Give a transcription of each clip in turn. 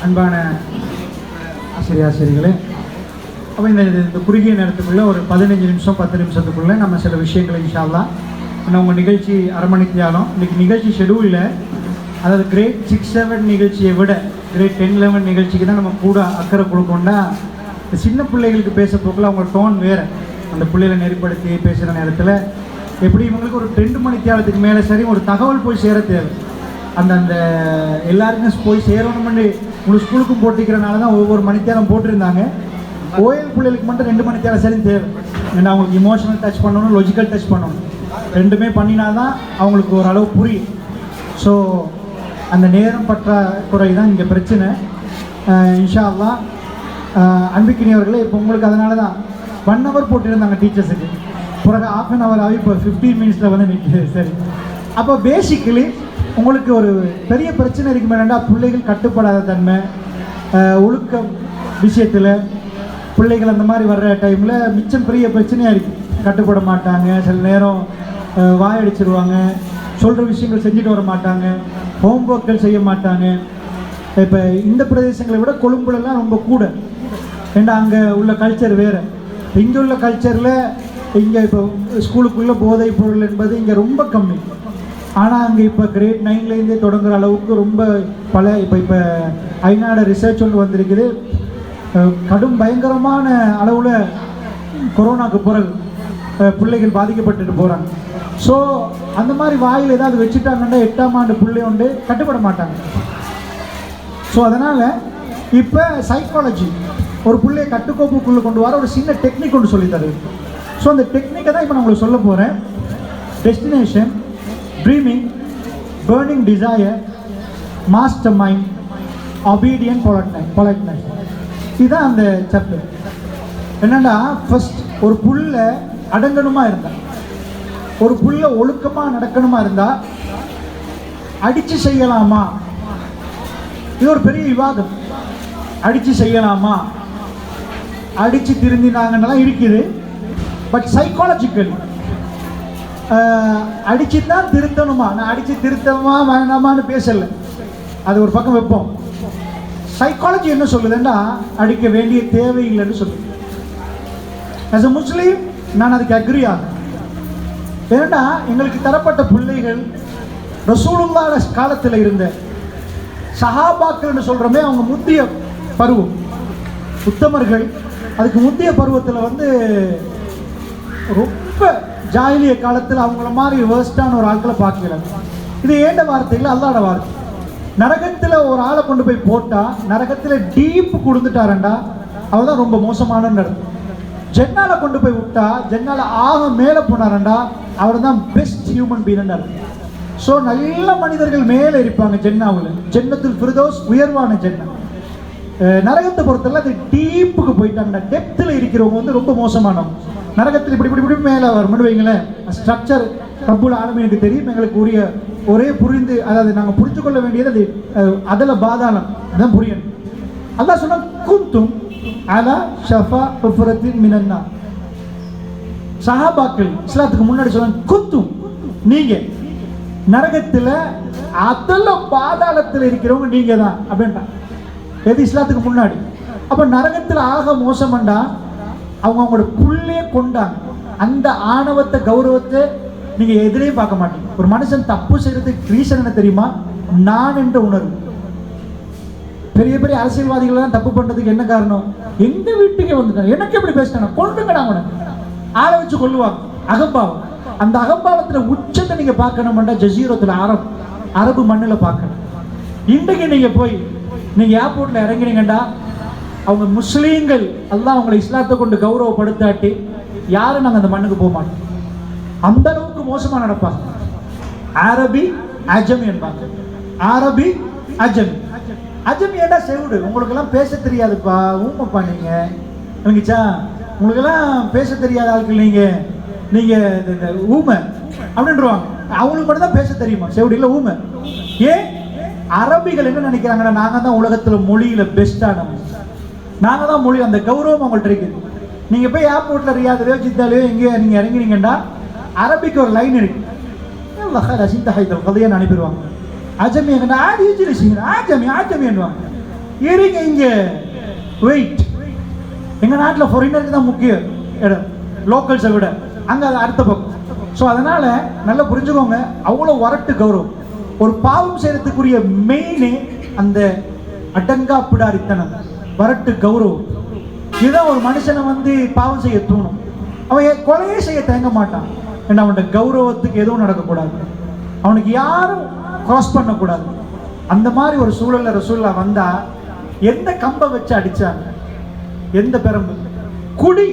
அன்பான ஆசிரியர்களே, அப்போ இந்த குறுகிய நேரத்துக்குள்ளே ஒரு 15 நிமிஷம் 10 நிமிஷத்துக்குள்ளே நம்ம சில விஷயங்களை இன்ஷா அல்லாஹ் உங்கள் நிகழ்ச்சி அரை மணி தியாலம் இன்றைக்கி நிகழ்ச்சி ஷெடியூலில், அதாவது கிரேட் 6-7 நிகழ்ச்சியை விட கிரேட் 10-11 நிகழ்ச்சிக்கு தான் நம்ம கூட அக்கறை கொடுக்கோண்டா. இந்த சின்ன பிள்ளைகளுக்கு பேச போக்கில் அவங்க டோன் வேறு. அந்த பிள்ளைகளை நெறிப்படுத்தி பேசுகிற நேரத்தில் எப்படி இவங்களுக்கு ஒரு 2 மணி தியாலத்துக்கு மேலே சரி ஒரு தகவல் போய் சேர தேவை. அந்த எல்லாருக்கும் போய் சேரணும்னு முழு ஸ்கூலுக்கும் போட்டிக்கிறனால தான் ஒவ்வொரு மணித்தியாலம் போட்டிருந்தாங்க. ஓஎல் பிள்ளைகளுக்கு மட்டும் 2 மணித்தியாலம் சரி தேவை. ஏன்னா அவங்களுக்கு இமோஷனல் டச் பண்ணணும், லொஜிக்கல் டச் பண்ணணும். ரெண்டுமே பண்ணினால்தான் அவங்களுக்கு ஓரளவு புரியும். ஸோ அந்த நேரம் பற்றாக்குறை தான் இங்கே பிரச்சனை. இன்ஷா அல்லாஹ் அன்பிக்கினியவர்களே, இப்போ உங்களுக்கு அதனால தான் 1 hour போட்டிருந்தாங்க டீச்சர்ஸுக்கு, பிறகு ½ an hour ஆகி இப்போ 15 minutes வந்து நிற்கிது. சரி, அப்போ பேசிக்கலி உங்களுக்கு ஒரு பெரிய பிரச்சனை இருக்குமே என்னென்னா, பிள்ளைகள் கட்டுப்படாத தன்மை, ஒழுக்க விஷயத்தில் பிள்ளைகள் அந்த மாதிரி வர்ற டைமில் மிச்சம் பெரிய பிரச்சனையாக இருக்குது. கட்டுப்பட மாட்டாங்க, சில நேரம் வாயடிச்சிருவாங்க, சொல்கிற விஷயங்கள் செஞ்சுட்டு வர மாட்டாங்க, ஹோம்ஒர்க்கள் செய்ய மாட்டாங்க. இப்போ இந்த பிரதேசங்களை விட கொழும்புலலாம் ரொம்ப கூட, ஏன்னா அங்கே உள்ள கல்ச்சர் வேறு. இங்கே உள்ள கல்ச்சரில் இங்கே இப்போ ஸ்கூலுக்குள்ளே போதைப் பொருள் என்பது இங்கே ரொம்ப கம்மி. ஆனால் அங்கே இப்போ கிரேட் 9லேருந்தே தொடங்குற அளவுக்கு ரொம்ப இப்போ ஐநாட ரிசர்ச் ஒன்று வந்திருக்குது. கடும் பயங்கரமான அளவில் கொரோனாவுக்கு பிறகு பிள்ளைகள் பாதிக்கப்பட்டுட்டு போகிறாங்க. ஸோ அந்த மாதிரி வாயில் ஏதாவது வச்சுட்டாங்கன்னா 8ஆம் ஆண்டு பிள்ளை உண்டு கட்டுப்பட மாட்டாங்க. ஸோ அதனால் இப்போ சைக்காலஜி ஒரு பிள்ளையை கட்டுக்கோப்புக்குள்ளே கொண்டு வர ஒரு சின்ன டெக்னிக் ஒன்று சொல்லித்தருது. ஸோ அந்த டெக்னிக்கை தான் இப்போ நான் உங்களுக்கு சொல்ல போகிறேன். Destination, dreaming, burning desire, master mind, obedient, politeness. இதுதான் அந்த சாப்டர். என்னென்னா, ஃபர்ஸ்ட் ஒரு புல்ல அடங்கணுமா இருந்தால், ஒரு புல்ல ஒழுக்கமாக நடக்கணுமா இருந்தால் அடித்து செய்யலாமா? இது ஒரு பெரிய விவாதம். அடித்து செய்யலாமா, அடித்து திருந்தினாங்கன்னெல்லாம் இருக்குது. பட் சைக்காலஜிக்கலி அடிச்சு தான் திருத்தணுமா? நான் அடித்து திருத்தமா வேணாமான்னு பேசலை, அது ஒரு பக்கம் வைப்போம். சைக்காலஜி என்ன சொல்லுதுன்னா, அடிக்க வேண்டிய தேவையில்லைன்னு சொல்லுது. ஆஸ் அ முஸ்லீம் நான் அதுக்கு அக்ரி ஆகிறேன். ஏன்னா எங்களுக்கு தரப்பட்ட பிள்ளைகள் ரசூலுல்லாஹ் காலத்தில் இருந்த சஹாபாக்கள்னு சொல்கிறோமே, அவங்க முத்திய பருவம், உத்தமர்கள். அதுக்கு முத்திய பருவத்தில் வந்து ரொம்ப ஜாயிலிய காலத்தில் அவங்கள மாதிரி வேர்ஸ்டான ஒரு ஆட்களை பார்க்கல. இது ஏண்ட வார்த்தை இல்லை, அல்லாட வார்த்தை. நரகத்தில் ஒரு ஆளை கொண்டு போய் போட்டால், நரகத்தில் டீப் கொடுத்துட்டாரண்டா அவர் தான் ரொம்ப மோசமான நடக்கும். ஜென்னால கொண்டு போய் விட்டா, ஜென்னால ஆக மேலே போனாரண்டா அவர் தான் பெஸ்ட் ஹியூமன் பீன்னு இருக்கும். ஸோ நல்ல மனிதர்கள் மேலே இருப்பாங்க ஜென்னாவில். ஜன்னத்துல் ஃபிர்தௌஸ் உயர்வான ஜென்னா. நரகத்தை பொறுத்தவரை அது டீப்புக்கு போயிட்டாங்கன்னா, டெப்த்தில் இருக்கிறவங்க வந்து ரொம்ப மோசமானவங்க. நரகத்தில் இப்படி இப்படி இப்படி மேலே வரணும்னு வைங்களேன். ஸ்ட்ரக்சர் ரப்புல் ஆலமீனுக்கு தெரியும், எங்களுக்கு உரிய ஒரே புரிந்து, அதாவது நாங்கள் புரிந்து கொள்ள வேண்டியது அது அதில் பாதாளம், அதான் புரியணும். அல்லாஹ் சொன்னா குந்தும் அலா ஷஃபா ஹுஃபரத்தின் மினன்னா. சஹாபாக்கள் இஸ்லாத்துக்கு முன்னாடி சொன்னாங்க, குந்தும் நீங்க நரகத்தில் அதில் பாதாளத்தில் இருக்கிறவங்க நீங்க தான் அப்படின்ட்டாங்க. எது? இஸ்லாத்துக்கு முன்னாடி. அப்போ நரகத்தில் ஆக மோசம்ண்டா அவங்களோட புள்ளையே கொண்டாங்க. அந்த ஆணவத்தை, கௌரவத்தை நீங்கள் எதிரையும் பார்க்க மாட்டீங்க. ஒரு மனுஷன் தப்பு செய்யறதுக்கு ரீசன் என்ன தெரியுமா? நான் என்ற உணர்வு. பெரிய பெரிய அரசியல்வாதிகள்லாம் தப்பு பண்ணுறதுக்கு என்ன காரணம்? எங்கள் வீட்டுக்கே வந்துட்டாங்க, எனக்கு எப்படி பேசிட்டாங்க, கொண்டுங்கடா அவனை, ஆளை வச்சு கொள்ளுவாங்க. அகம்பாவம். அந்த அகம்பாவத்தில் உச்சத்தை நீங்கள் பார்க்கணும்டா ஜசீரத்தில் அரபு மண்ணில் பார்க்கணும். இன்றைக்கு நீங்கள் போய் நீங்கள் ஏர்போர்ட்டில் இறங்கினீங்கண்டா, அவங்க முஸ்லீம்கள் எல்லாம் அவங்களை இஸ்லாத்தை கொண்டு கௌரவப்படுத்தாட்டி யாரும் நாங்கள் அந்த மண்ணுக்கு போக மாட்டோம். அந்த அளவுக்கு மோசமாக நடப்பாங்க. அரபி அஜமி என்பாங்க. அரபி அஜமி. அஜமி ஏண்டா செவிடு, உங்களுக்கெல்லாம் பேச தெரியாதுப்பா, ஊமப்பா நீங்கள் இல்லைங்கச்சா, உங்களுக்கெல்லாம் பேச தெரியாத ஆட்கள் நீங்கள் இந்த ஊமை அப்படின்றவாங்க. அவங்களுக்கு மட்டும் தான் பேச தெரியுமா? செவிடு இல்லை, ஊமை. ஏன்? அரபிகள் என்ன நினைக்கிறாங்கன்னா, நாங்கள் தான் உலகத்தில் மொழியில் பெஸ்ட்டானவங்க, நாங்கள் தான் மொழி, அந்த கௌரவம் அவங்கள்ட்ட இருக்குது. நீங்கள் போய் ஏர்போர்ட்டில் ரியாதுலையோ ஜித்தாலையோ எங்கேயோ நீங்கள் இறங்கினீங்கன்னா அரபிக்கு ஒரு லைன் இருக்கு, கதையை அனுப்பிடுவாங்க. அஜமி எங்கன்னா ஆஜமி ஆஜமி ஆஜமின்னுவாங்க. இருங்க இங்க வெயிட். எங்க நாட்டில் ஃபாரினருக்கு தான் முக்கிய இடம், லோக்கல்ஸை விட. அங்க அது அடுத்த பக்கம். ஸோ அதனால நல்லா புரிஞ்சுக்கோங்க, அவ்வளோ வரட்டு கௌரவம். ஒரு பாவம் செய்யறதுக்குரிய மெயினே அந்த அடங்கா பிடாரித்தனம், வரட்டு கௌரவம். இதுதான் ஒரு மனுஷனை பாவம் செய்ய தூணும். அவன் கொலையே செய்ய தயங்க மாட்டான். ஏன்னா அவனோட கௌரவத்துக்கு எதுவும் நடக்கக்கூடாது, அவனுக்கு யாரும் கிராஸ் பண்ணக்கூடாது. அந்த மாதிரி ஒரு சூழல்ல ரசூலுல்லாஹ் வந்தா எந்த கம்பை வச்சு அடிச்சாங்க, எந்த பெரம்பு? குடி.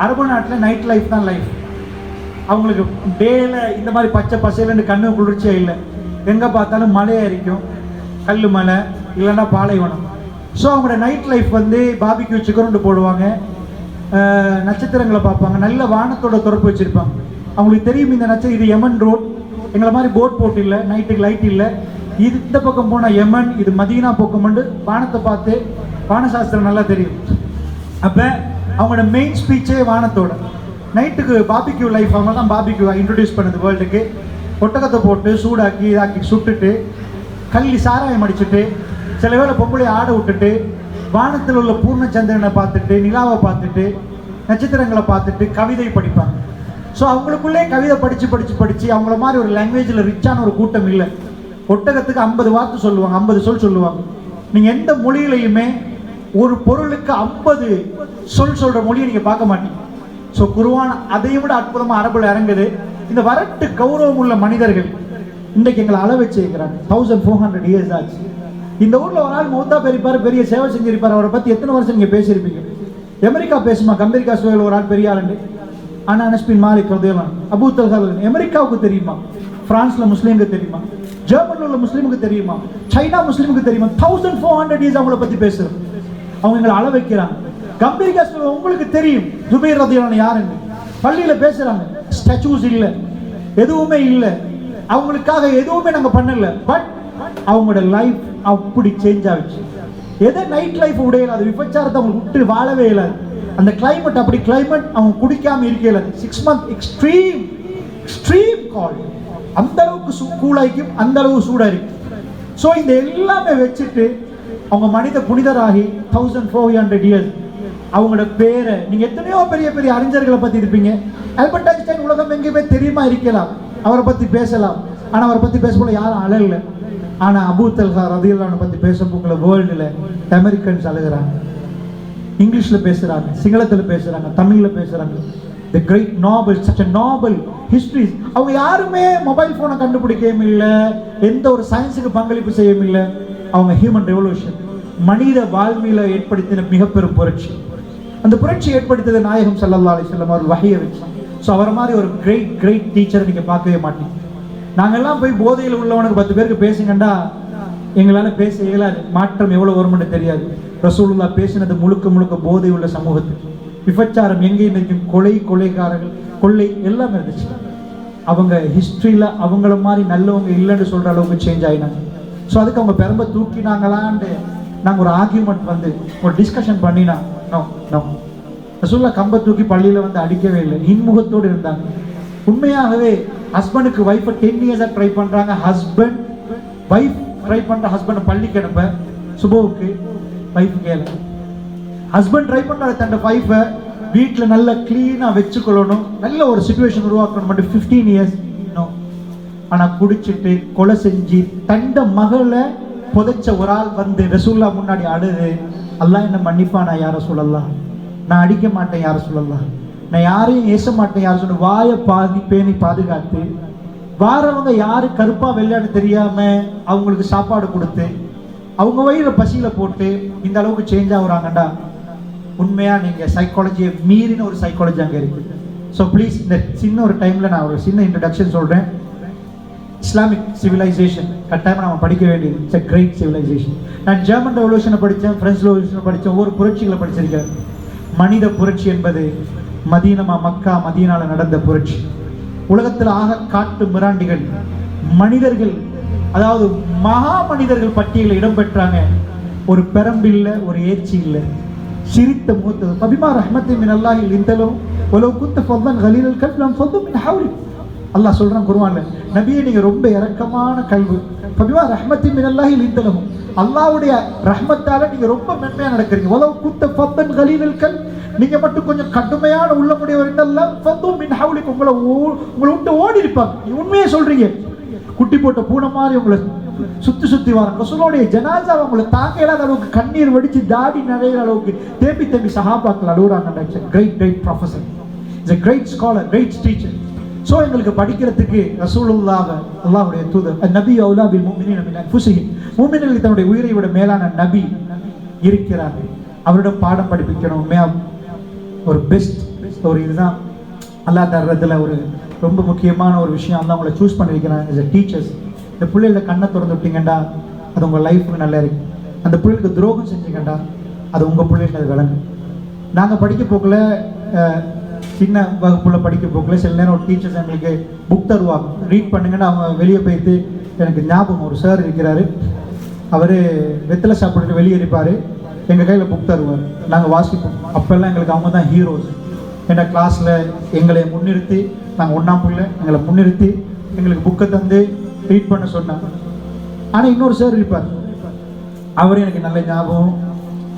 அரபு நாட்டில் நைட் லைஃப் தான் லைஃப். அவங்களுக்கு டேல இந்த மாதிரி பச்சை பசையிலன்னு கண்ணு குளிர்ச்சியா இல்லை. எங்க பார்த்தாலும் மலையா இருக்கும், கல்லு மலை இல்லைன்னா பாலைவனம். ஸோ அவங்களோட நைட் லைஃப் பாபிக்யூ சிக்கன் போடுவாங்க, நட்சத்திரங்களை பார்ப்பாங்க, நல்ல வானத்தோட தொடர்பு வச்சிருப்பாங்க. அவங்களுக்கு தெரியும் இந்த நட்சத்திரம் இது யமன் ரோட், எங்களை மாதிரி போட் போட்டு இல்லை, நைட்டுக்கு லைட் இல்லை, இது இந்த பக்கம் போனால் யமன், இது மதீனா பக்கம் வானத்தை பார்த்து வானசாஸ்திரம் நல்லா தெரியும். அப்போ அவங்களோட மெயின் ஸ்பீச்சே வானத்தோட. நைட்டுக்கு பாபிக்யூ லைஃப், அவங்க தான் பாபிக்யூ இன்ட்ரடியூஸ் பண்ணுது வேர்ல்டுக்கு. ஒட்டகத்தை போட்டு சூடாக்கி இதாக்கி சுட்டுட்டு கல்லி சாராயம் அடிச்சுட்டு சில வேளை பொம்பளை ஆட விட்டுட்டு வானத்தில் உள்ள பூர்ண சந்திரனை பார்த்துட்டு நிலாவை பார்த்துட்டு நட்சத்திரங்களை பார்த்துட்டு கவிதை படிப்பாங்க. ஸோ அவங்களுக்குள்ளே கவிதை படித்து படித்து படித்து அவங்கள மாதிரி ஒரு லாங்குவேஜில் ரிச்சான ஒரு கூட்டம் இல்லை. ஒட்டகத்துக்கு 50 வார்த்தை சொல்லுவாங்க, 50 சொல் சொல்லுவாங்க. நீங்கள் எந்த மொழியிலையுமே ஒரு பொருளுக்கு 50 சொல் சொல்கிற மொழியை நீங்கள் பார்க்க மாட்டீங்க. ஸோ குர்ஆன் அதையும் விட அற்புதமாக அரபுல இறங்குது. இந்த வரட்டு கௌரவம் உள்ள மனிதர்கள் இன்றைக்கு எங்களை அள வச்சு இருக்கிறாங்க. 1400 இயர்ஸ் ஆச்சு. இந்த ஊரில் ஒரு ஆள் மௌத்தா பெரிப்பார், பெரிய சேவை செஞ்சிருப்பார். அவரை பற்றி எத்தனை வருஷம் நீங்கள் பேசியிருப்பீங்க? அமெரிக்கா பேசுமா, அமெரிக்கா சூழல் ஒரு ஆள் பெரிய ஆளுண்டு. ஆனால் அனஸ்பின் மாலிக் ரலியல்லாஹு அன்ஹு, அபூ தல்ஹா அமெரிக்காவுக்கு தெரியுமா? பிரான்ஸ்ல முஸ்லீமுக்கு தெரியுமா? ஜெர்மனில் உள்ள முஸ்லீமுக்கு தெரியுமா? சைனா முஸ்லீமுக்கு தெரியுமா? 1400 இயர்ஸ் அவங்கள பற்றி பேசுகிறோம். அவங்க எங்களை அள வைக்கிறாங்க. அமெரிக்கா உங்களுக்கு தெரியும் ஜுபைர் ரலியல்லாஹு அன்ஹு யாருன்னு. பள்ளியில் பேசுகிறாங்க, ஸ்டாச்சூஸ் இல்லை, எதுவுமே இல்லை, அவங்களுக்காக எதுவுமே நாங்கள் பண்ணல. பட் அவங்களோட லைஃப் அப்படி சேஞ்ச் ஆகிடுச்சு. எதை நைட் லைஃப் உடையல, அது விபச்சாரத்தை அவங்க விட்டு வாழவே இல்லாது. அந்த கிளைமேட் அப்படி கிளைமேட் அவங்க குடிக்காம இருக்க இல்லாது. 6 months எக்ஸ்ட்ரீம் கால், அந்த அளவுக்கு கூலாய்க்கும், அந்த அளவு சூடா இருக்கு. ஸோ இந்த எல்லாமே வச்சுட்டு அவங்க மனித புனிதராகி 1400 இயர்ஸ் அவங்களோட பேரை நீங்க எத்தனையோ பெரிய பெரிய அறிஞர்களை பத்தி இருப்பீங்க. ஆல்பர்ட் ஐன்ஸ்டைன் உலகம் எங்கேயுமே தெரியுமா இருக்கலாம், அவரை பத்தி பேசலாம். ஆனால் அவரை பத்தி பேச போல யாரும் அழல. ஆனால் அபூ தல்ஹா ரலியல்லாஹு அன்ஹு பத்தி பேசப்போக்குள்ள வேர்ல்டுல அமெரிக்கன்ஸ் அழுகிறாங்க, இங்கிலீஷில் பேசுகிறாங்க, சிங்களத்தில் பேசுகிறாங்க, தமிழில் பேசுகிறாங்க. The great novel, such a novel histories. அவங்க யாருமே மொபைல் ஃபோனை கண்டுபிடிக்கவும் இல்லை, எந்த ஒரு சயின்ஸுக்கு பங்களிப்பு செய்யவும் இல்லை. அவங்க ஹியூமன் ரெவல்யூஷன், மனித வாழ்வியல ஏற்படுத்தின மிகப்பெரும் புரட்சி. அந்த புரட்சி ஏற்படுத்தியது நாயகம் ஸல்லல்லாஹு அலைஹி வஸல்லம் அவர் வஹியை வச்சு. ஸோ அவரை மாதிரி ஒரு கிரேட் டீச்சரை நீங்கள் பார்க்கவே மாட்டீங்க. நாங்கள்லாம் போய் போதையில் உள்ளவனுக்கு 10 பேருக்கு பேசுங்கண்டா எங்களால் பேச இயலாது. மாற்றம் எவ்வளோ வரும்னு தெரியாது. ரசூலுல்லாஹ் பேசினது முழுக்க போதை உள்ள சமூகத்துக்கு. விபச்சாரம் எங்கேயும் இருக்கும், கொலைகாரர்கள், கொள்ளை எல்லாமே இருந்துச்சு. அவங்க ஹிஸ்ட்ரியில் அவங்கள மாதிரி நல்லவங்க இல்லைன்னு சொல்கிற அளவுக்கு சேஞ்ச் ஆகினாங்க. ஸோ அதுக்கு அவங்க பெரும்ப தூக்கினாங்களான்ட்டு நாங்கள் ஒரு ஆர்கியூமெண்ட் ஒரு டிஸ்கஷன் பண்ணினா நோ ரசூலுல்லாஹ் கம்பை தூக்கி பள்ளியில் அடிக்கவே இல்லை, இன்முகத்தோடு இருந்தாங்க. உண்மையாகவே ஹஸ்பண்டுக்கு ஒய்ஃபை 10 இயர்ஸாக ட்ரை பண்ணுறாங்க. ஹஸ்பண்ட் ஒய்ஃப் ட்ரை பண்ணுற ஹஸ்பண்டை பள்ளிக்கு அனுப்ப சுபோவுக்கு ஒய்ஃப் கேளு. ஹஸ்பண்ட் ட்ரை பண்ணுற தன்னோட ஒய்ஃபை வீட்டில் நல்லா க்ளீனாக வச்சுக்கொள்ளணும், நல்ல ஒரு சுச்சுவேஷன் உருவாக்கணும். மட்டும் 15 இயர்ஸ் நோ. ஆனால் குடிச்சிட்டு கொலை செஞ்சு தண்ட மகளை புதைச்ச ஒரு ஆள் ரசூலுல்லாஹ் முன்னாடி அழுது, அல்லாஹ் என்ன மன்னிப்பானா யார சொல்லலாம், நான் அடிக்க மாட்டேன் யார சொல்லலாம், நான் யாரையும் ஏச மாட்டேன் யார் சொன்ன வாயை பேணி பாதுகாத்து வாரவங்க யாரு கருப்பா வெள்ளையாடு தெரியாம அவங்களுக்கு சாப்பாடு கொடுத்து அவங்க வயிறு பசியில போட்டு இந்த அளவுக்கு சேஞ்ச் ஆகுறாங்கடா. உண்மையா நீங்க சைக்காலஜியை மீறின ஒரு சைக்காலஜி அங்கே இருக்கு. ஸோ ப்ளீஸ் இந்த சின்ன ஒரு டைம்ல நான் ஒரு சின்ன இன்ட்ரடக்ஷன் சொல்றேன். இஸ்லாமிக் சிவிலைசேஷன் கட்டாயமாக நம்ம படிக்க வேண்டியது. It's a great civilisation. நான் ஜெர்மன் ரெவல்யூஷனை படித்தேன், பிரெஞ்சு ரெவல்யூஷனை படித்தேன், ஒவ்வொரு புரட்சிகளை படிச்சிருக்கேன். மனித புரட்சி என்பது மக்கா மதீனால நடந்த புரட்சி. உலகத்தில் ஆக காட்டு மிராண்டிகள் மனிதர்கள், அதாவது மகா மனிதர்கள் பட்டியலில் இடம்பெற்றாங்க. ஒரு பெரம்பு இல்லை, ஒரு ஏச்சி இல்லை, சிரித்த முகத்தது. பபிமா ரஹ்மத்தின் மின் அல்லாஹில் இந்தலும் உலவு குத்த ஃபல்லன் கலீலல் கல்ப் லம் ஃபல்லு மின் ஹவுலி. அல்லாஹ் சொல்றான் குர்ஆன்ல, நபியே நீங்க ரொம்ப இரக்கமான கல்வி, ஃபபிமா ரஹ்மத்தின் மினல்லாஹி லிந்தலஹும், அல்லாஹ்வுடைய ரஹ்மத்தால நீங்க ரொம்ப மென்மையா நடக்கிறீங்க. வலவ் குன்த ஃபத்தன் கலீலல் கல், நீங்க மட்டும் கொஞ்சம் கடுமையான உள்ளமுடையவர் என்றல்ல ஃபது மின் ஹவுலிக், உங்களை விட்டு ஓடி இருப்பாங்க. நீங்க உண்மையை சொல்றீங்க, குட்டி போட்ட பூனை மாதிரி உங்களை சுத்தி சுத்தி வராங்க. ரசூலுடைய ஜனாஸா உங்களை தாங்க இல்லாத அளவுக்கு கண்ணீர் வடிச்சு தாடி நிறைய அளவுக்கு தேம்பி தேம்பி சஹாபாக்கள் அழுகுறாங்க. Great great professor, is a great scholar, great teacher. So எங்களுக்கு படிக்கிறதுக்கு ரசூலுல்லாஹ், அல்லாஹ்வுடைய தூதர், நபி அவுலா பில் முஃமினீன மின் அன்ஃபுஸிஹிம், முஃமின்களுக்கு தன்னுடைய உயிரை விட மேலான நபி இருக்கிறார். அவரிடம் பாடம் படிப்பிக்கணும். உண்மையா ஒரு பெஸ்ட் ஒரு இதுதான் அல்லாஹ் தர்றதுல ஒரு ரொம்ப முக்கியமான ஒரு விஷயம். அல்லாஹ் உங்களை சூஸ் பண்ணியிருக்கிறாங்க as a teachers. இந்த பிள்ளைகள கண்ணை திறந்து விட்டீங்கண்டா அது உங்கள் லைஃபுக்கு நல்லா இருக்கு. அந்த பிள்ளைகளுக்கு துரோகம் செஞ்சீங்கண்டா அது உங்கள் பிள்ளைகளுக்கு அது விளங்கு. நாங்கள் படிக்க போக்கில் சின்ன வகுப்புல படிக்க போக்கில் சில நேரம் ஒரு டீச்சர்ஸ் எங்களுக்கு புக் தருவாங்க, ரீட் பண்ணுங்கன்னு. அவங்க வெளியே போயிட்டு, எனக்கு ஞாபகம் ஒரு சார் இருக்கிறாரு, அவர் வெத்தலை சாப்பிட்டுட்டு வெளியே இருப்பார், எங்கள் கையில் புக் தருவார், நாங்கள் வாசிப்போம். அப்போல்லாம் எங்களுக்கு அவங்க தான் ஹீரோஸ். ஏன்னா கிளாஸில் எங்களை முன்னிறுத்தி, நாங்கள் ஒன்றாம் பிள்ளை எங்களை முன்னிறுத்தி எங்களுக்கு புக்கை தந்து ரீட் பண்ண சொன்னாங்க. ஆனால் இன்னொரு சார் இருப்பார், அவர் எனக்கு நல்ல ஞாபகம்,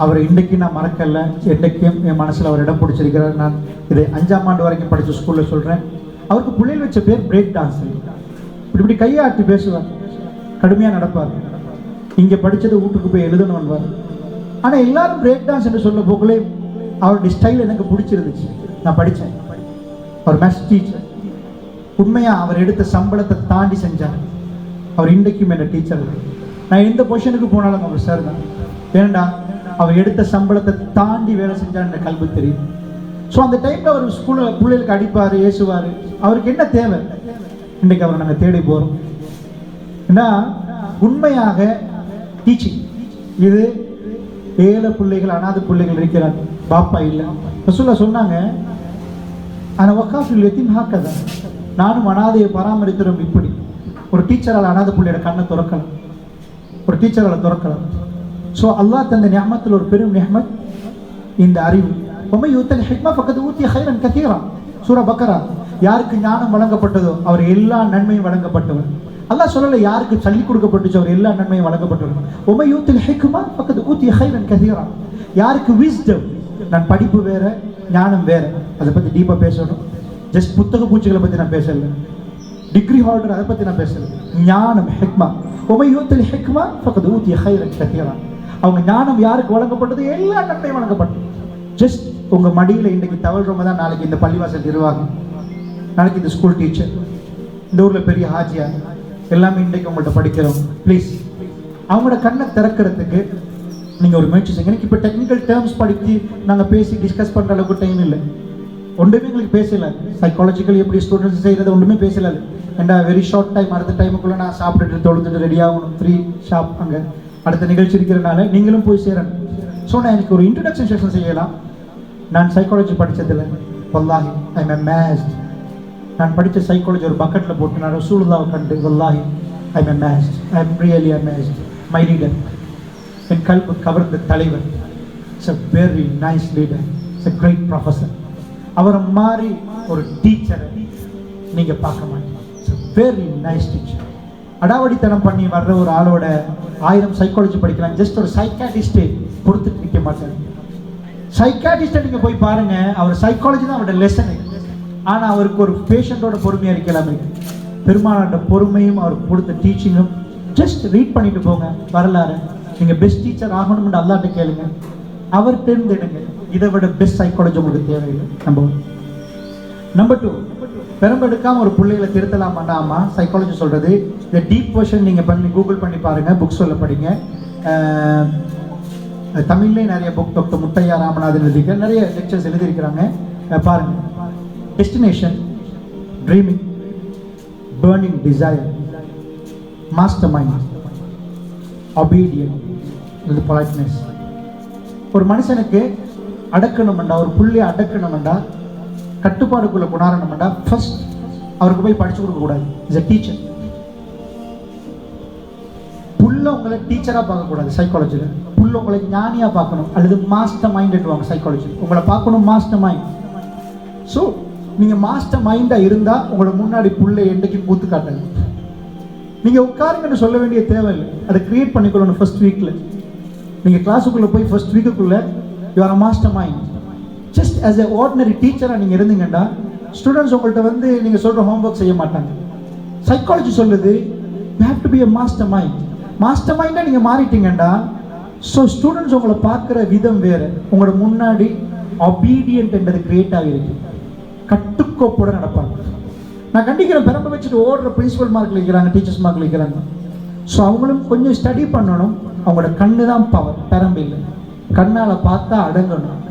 அவரை இன்றைக்கு நான் மறக்கல, என்றைக்கும் என் மனசில் அவர் இடம் பிடிச்சிருக்கிறார். நான் இதை 5ஆம் ஆண்டு வரைக்கும் படித்த ஸ்கூலில் சொல்கிறேன். அவருக்கு பிள்ளைகள் வச்ச பேர் பிரேக் டான்ஸ். இப்படி கையாட்டி பேசுவார், கடுமையாக நடப்பார், இங்கே படித்ததை வீட்டுக்கு போய் எழுதணும்வார். ஆனால் எல்லாரும் பிரேக் டான்ஸ் என்று சொல்ல போக்குள்ளே அவருடைய ஸ்டைல் எனக்கு பிடிச்சிருந்துச்சு. நான் படித்தேன், அவர் மேத்ஸ் டீச்சர். உண்மையாக அவர் எடுத்த சம்பளத்தை தாண்டி செஞ்சார். அவர் இன்றைக்கும் என்ன டீச்சர். நான் எந்த பொசிஷனுக்கு போனாலும் அவர் சார் தான். ஏன்டா அவர் எடுத்த சம்பளத்தை தாண்டி வேலை செஞ்சார் என்ற கல்வி தெரியும். ஸோ அந்த டைமில் அவர் ஸ்கூலில் பிள்ளைகளுக்கு அடிப்பார், ஏசுவார். அவருக்கு என்ன தேவை? இன்றைக்கு அவரை நாங்கள் தேடி போகிறோம். ஏன்னா உண்மையாக டீச்சிங் இது ஏழை பிள்ளைகள், அனாதை பிள்ளைகள் இருக்கிறாங்க, பாப்பா இல்லை. ரசூலுல்லாஹ் சொன்னாங்க, ஆனால் வக்காஃபில் யதீம் ஹாக்கதா, நானும் அனாதையை பராமரிக்கிறோம். இப்படி ஒரு டீச்சரால் அனாதை பிள்ளையோட கண்ணை திறக்கலாம், ஒரு டீச்சரால் திறக்கலாம். ஸோ அல்லாஹ் தந்த நியமத்தில் ஒரு பெரும் நியமத் இந்த அறிவு. وَمَن يُؤْتَ الْحِكْمَةَ فَقَدْ أُوتِيَ خَيْرًا كَثِيرًا. சூரா பக்கரா. யாருக்கு ஞானம் வழங்கப்பட்டதோ அவர் எல்லா நன்மையும் வழங்கப்பட்டவர். அல்லாஹ் சொல்லலை யாருக்கு சொல்லிக் கொடுக்கப்பட்டுச்சோ அவர் எல்லா நன்மையும் வழங்கப்பட்டவர். وَمَن يُؤْتَ الْحِكْمَةَ فَقَدْ أُوتِيَ خَيْرًا كَثِيرًا. யாருக்கு விஸ்டம், நான் படிப்பு வேற ஞானம் வேற, அதை பற்றி டீப்பாக பேசணும். ஜஸ்ட் புத்தக பூச்சிகளை பற்றி நான் பேசலை, டிகிரி ஹோல்டர் அதை பற்றி நான் பேசலை. ஞானம் ஹிக்மா. وَمَن يُؤْتَ الْحِكْمَةَ فَقَدْ أُوتِيَ خَيْرًا كَثِيرًا. அவங்க ஞானம் யாருக்கு வழங்கப்பட்டது? எல்லா நன்மையும் வழங்கப்பட்டது. ஜஸ்ட் உங்க மடியில் இன்றைக்கு தவழ்றவங்க தான் நாளைக்கு இந்த பள்ளிவாசல் நிர்வாகம், நாளைக்கு இந்த ஸ்கூல் டீச்சர், இந்த ஊரில் பெரிய ஹாஜியா, எல்லாமே இன்றைக்கு உங்கள்கிட்ட படிக்கிறோம். ப்ளீஸ் அவங்களோட கண்ணை திறக்கிறதுக்கு நீங்கள் ஒரு முயற்சி செய்யுங்க. எனக்கு இப்போ டெக்னிக்கல் டேர்ம்ஸ் படித்து நாங்கள் பேசி டிஸ்கஸ் பண்ணுற அளவுக்கு டைம் இல்லை. ஒன்றுமே எங்களுக்கு பேசல. சைக்காலஜிக்கல் எப்படி ஸ்டூடெண்ட்ஸ் செய்கிறது ஒன்றுமே பேசல. ஏன்னா வெரி ஷார்ட் டைம், அடுத்த டைமுக்குள்ளே நான் சாப்பிட்டுட்டு தொழுதுட்டு ரெடி ஆகணும். 3 ஷாப் அங்கே அடுத்த நிகழ்ச்சி இருக்கிறனால நீங்களும் போய் சேரணும். ஸோ நான் எனக்கு ஒரு இன்ட்ரடக்ஷன் செஷன் செய்யலாம். நான் சைக்காலஜி படித்ததில்லை, வல்லாஹி ஐ எம் அமேஸ்ட். நான் படித்த சைக்காலஜி ஒரு பக்கெட்டில் போட்டு நான் ரசூலுல்லாஹ்வை கண்டு, வல்லாஹி I am amazed, I am really amazed. My leader, என் கல்வி கவர்ந்த தலைவர், it's a very nice leader, it's a great professor. அவரை மாதிரி ஒரு டீச்சரை நீங்கள் பார்க்க மாட்டீங்க. It's a very nice teacher. அடாவடித்தனம் பண்ணி வர்ற ஒரு ஆளோட 1000 சைக்காலஜி படிக்கலாம், ஜஸ்ட் ஒரு சைக்காட்டிஸ்டே பொறுத்துட்டு நிற்க மாட்டார். சைக்காட்டிஸ்ட்டை நீங்கள் போய் பாருங்க, அவர் சைக்காலஜி தான் அவரோட லெசனு. ஆனால் அவருக்கு ஒரு பேஷண்ட்டோட பொறுமையாக இருக்கலாமே, பெருமானோட பொறுமையும் அவர் கொடுத்த டீச்சிங்கும். ஜஸ்ட் ரீட் பண்ணிட்டு போங்க வரலாறு. நீங்கள் பெஸ்ட் டீச்சர் ஆகணும்னு அல்லாஹ்ட்ட கேளுங்க, அவர் தேர்ந்தெடுங்க. இதை விட பெஸ்ட் சைக்காலஜி உங்களுக்கு தேவையில்லை. நம்பர் 2, பெரும்பெடுக்காமல் ஒரு பிள்ளைகளை திருத்தலாமாண்டாமா சைக்காலஜி சொல்கிறது. இந்த டீப் வெர்ஷன் நீங்கள் பண்ணி கூகுள் பண்ணி பாருங்கள், புக்ஸ் சொல்ல படிங்க. தமிழ்லேயே நிறைய புக், டாக்டர் முத்தையா ராமநாதன் எழுதிக்க நிறைய லெக்சர்ஸ் எழுதியிருக்கிறாங்க, பாருங்கள். Destination, dreaming, burning desire, master mind, obedient, இது பொலைட்னஸ். ஒரு மனுஷனுக்கு அடக்கணும்டா, ஒரு புள்ளையை அடக்கணும்டா, கட்டுப்பாடுக்குள்ள கொண்டாடணும்டா, ஃபர்ஸ்ட் அவருக்கு போய் படிச்சு கொடுக்கக்கூடாது. Is a teacher. புள்ள உங்களை டீச்சராக பார்க்கக்கூடாது சைக்காலஜியில். புள்ள உங்களை ஞானியாக பார்க்கணும், அல்லது மாஸ்டர் மைண்ட் எடுவாங்க சைக்காலஜி. உங்களை பார்க்கணும் மாஸ்டர் மைண்ட். ஸோ நீங்கள் மாஸ்டர் மைண்டாக இருந்தால் உங்களோட முன்னாடி புள்ளை என்றைக்கும் கூத்து காட்டாது. நீங்கள் உட்காருங்கன்னு சொல்ல வேண்டிய தேவையில்லை, அதை கிரியேட் பண்ணிக்கொள்ளணும். ஃபர்ஸ்ட் வீக்கில் நீங்கள் கிளாஸுக்குள்ளே போய் ஃபர்ஸ்ட் வீக்குக்குள்ளே you are a master mind. Just as a ordinary டீச்சராக நீங்கள் இருந்தீங்கன்னா ஸ்டூடெண்ட்ஸ் உங்கள்கிட்ட வந்து நீங்கள் சொல்கிற ஹோம்ஒர்க் செய்ய மாட்டாங்க. சைக்காலஜி சொல்லுது you have to be a master mind. Master மைண்டாக நீங்கள் மாறிட்டீங்கன்னா ஸோ ஸ்டூடெண்ட்ஸ் உங்களை பார்க்குற விதம் வேறு. உங்களோட முன்னாடி ஒபீடியன்ட் என்றது கிரியேட் ஆகிருக்கு, கட்டுக்கோப்போட நடப்பாங்க. நான் கண்டிக்கிறேன், பெரம்பை வச்சுட்டு ஓடுற பிரின்சிபல் மார்க்கில் இருக்கிறாங்க, டீச்சர்ஸ் மார்க்கில் இருக்கிறாங்க. ஸோ அவங்களும் கொஞ்சம் ஸ்டடி பண்ணணும். அவங்களோட கண்ணு தான் பவர், பெரம்பு இல்லை. கண்ணால் பார்த்தா அடங்கணும்,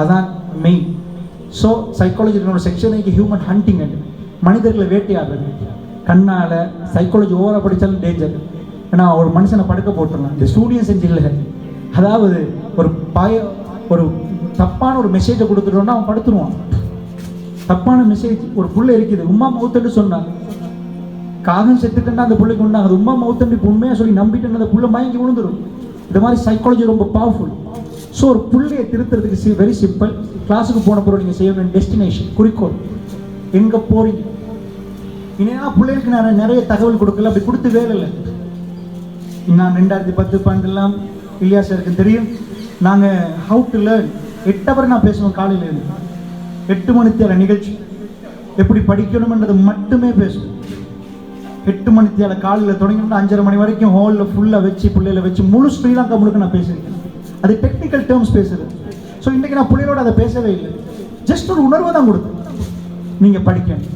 அதான் மெயின். ஸோ சைக்காலஜியோட செக்ஷன் ஹியூமன் ஹண்டிங், மனிதர்களை வேட்டையாடுறது. கண்ணால் சைக்காலஜி ஓவராக படித்தாலும் டேஞ்சர். ஏன்னா ஒரு மனுஷனை படுக்க போட்டுடலாம். இந்த சூரியன் செஞ்சு இல்லை, அதாவது ஒரு தப்பான ஒரு மெசேஜை கொடுத்துட்டோன்னா அவன் படுத்துருவான். தப்பான மெசேஜ் ஒரு புள்ள இருக்குது, உமா மவுத்தன்னு சொன்னாங்க, காகம் செத்துட்டேன்னா அந்த பிள்ளைக்கு உண்டாங்க. அது உமா மவுத்தன்னு இப்போ உண்மையாக சொல்லி நம்பிட்டு அந்த புள்ள மயங்கி விழுந்துடும். இந்த மாதிரி சைக்காலஜி ரொம்ப பவர்ஃபுல். ஸோ ஒரு புள்ளையை திருத்துறதுக்கு வெரி சிம்பிள். கிளாஸுக்கு போன பிறகு நீங்கள் செய்ய வேண்டிய டெஸ்டினேஷன், குறிக்கோள், எங்கே போகிறீங்க. இனியா பிள்ளைகளுக்கு நான் நிறைய தகவல் கொடுக்கல, அப்படி கொடுத்து வேலை இல்லை. நான் 2010 12 இல்லையா சாருக்கு தெரியும். நாங்கள் ஹவு டு லேர்ன் 8 hour நான் பேசுவோம். காலையில் இருந்து 8 மணித்தியால நிகழ்ச்சி, எப்படி படிக்கணும்ன்றது மட்டுமே பேசுவோம். 8 மணித்தியால காலையில் தொடங்கினா 5:30 மணி வரைக்கும் ஹாலில் ஃபுல்லாக வச்சு பிள்ளைகளை வச்சு முழு ஸ்ரீலங்கா முழுக்க நான் பேசியிருக்கேன். அது டெக்னிக்கல் டேர்ம்ஸ் பேசுறது. ஸோ இன்றைக்கி நான் பிள்ளைகளோட அதை பேசவே இல்லை, ஜஸ்ட் ஒரு உணர்வை தான் கொடுத்தேன். நீங்கள் படிக்கணும்,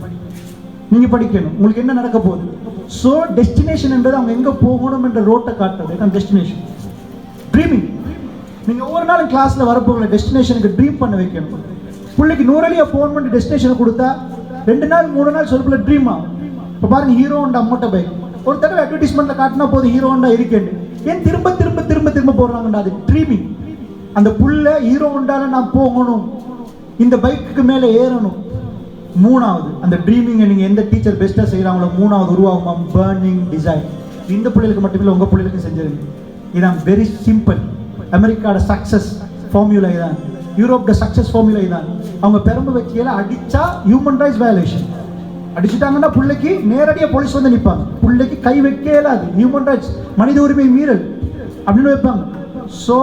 நீங்கள் படிக்கணும், உங்களுக்கு என்ன நடக்க போகுது. ஸோ டெஸ்டினேஷன் என்றது அவங்க எங்கே போகணும் என்ற ரோட்டை காட்டுறது தான் டெஸ்டினேஷன். ட்ரீமிங், நீங்கள் ஒவ்வொரு நாளும் கிளாஸில் வரப்போகிற டெஸ்டினேஷனுக்கு ட்ரீம் பண்ண வைக்கணும். பிள்ளைக்கு 100 அடியாக ஃபோன் பண்ணி டெஸ்டினேஷனை கொடுத்தா 2 நாள் 3 நாள் சொல்லக்குள்ள ட்ரீம் ஆகும். இப்போ பாருங்க, ஹீரோ ஹோண்டா மோட்டார் பைக் ஒரு தடவை அட்வர்டைஸ்மெண்ட்டில் காட்டினா போதும், ஹீரோ ஹோண்டா இருக்கேன். ஏன் திரும்ப திரும்ப திரும்ப திரும்ப போடுறாங்கண்டா? அது ட்ரீமிங். அந்த புள்ள ஹீரோ ஹோண்டால நான் போகணும், இந்த பைக்குக்கு மேலே ஏறணும். 3வது அந்த ட்ரீமிங்கை நீங்கள் எந்த டீச்சர் பெஸ்ட்டாக செய்கிறாங்களோ 3வது உருவாகுமா பேர்னிங் டிசைர். இந்த பிள்ளைகளுக்கு மட்டுமில்லை, உங்கள் பிள்ளைகளுக்கு செஞ்சிருங்க. இதான் வெரி சிம்பிள். அமெரிக்காவோட சக்ஸஸ் ஃபார்முலா இதான், யூரோப்போட சக்ஸஸ் ஃபார்முலா இதான். அவங்க பெரம்பு வச்சியில அடித்தா ஹியூமன் ரைட்ஸ் வயலேஷன். அடிச்சுட்டாங்கன்னா பிள்ளைக்கு நேரடியாக போலீஸ் வந்து நிற்பாங்க. பிள்ளைக்கு கை வைக்க இயலாது, ஹியூமன் ரைட்ஸ், மனித உரிமை மீறல் அப்படின்னு வைப்பாங்க. ஸோ